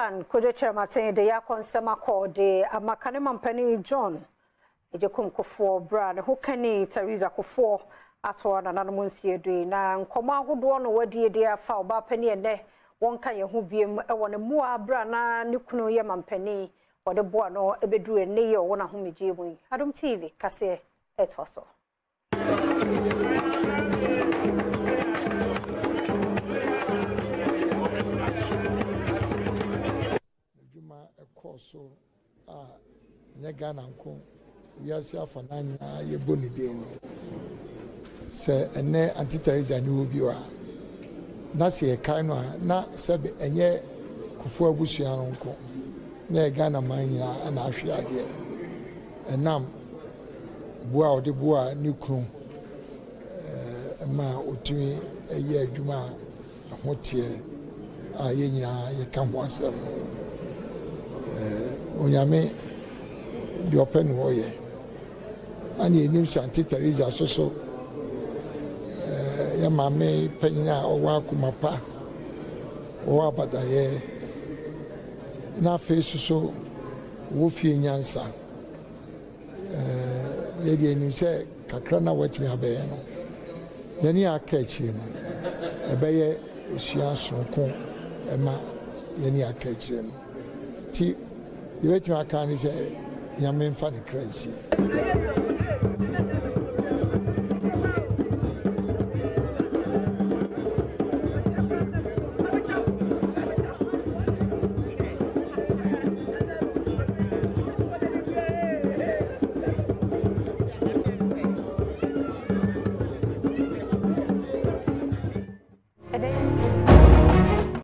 One, Kyerematen, the Yakonsema called the Mampani John, Ejekum Kufuor brand, who can THERESA KUFUOR at one and Anonymous doing now. Koma who do one where dear foul penny and there, one can you who be a one more brana, Nukuno Yamampani, or the Buano, a bedroom and Neo, one of whom you Adom TV, Kasee, et also. So, Negananko, we are self and I, ye bonny dino. Say, and ne anti THERESA new viewer. Nasi a kaino, not sabi, and ye Kufuor Bushianko. Ne Ghana mine and Ashia again. And now, Bois de Bois, new crew, a man utimi a year Juma, a hotier, a yena, ye come once. Onyame the open warrior and ye name Shanti THERESA so Yamame Penina or Wakumapa or Abadaye na face so Wofi Nyansa Lady and say Kakrana wet me abeno. Then you are catching a bayer Shian con Emma Yeni are catching. You wait to my can is a young man funny crazy.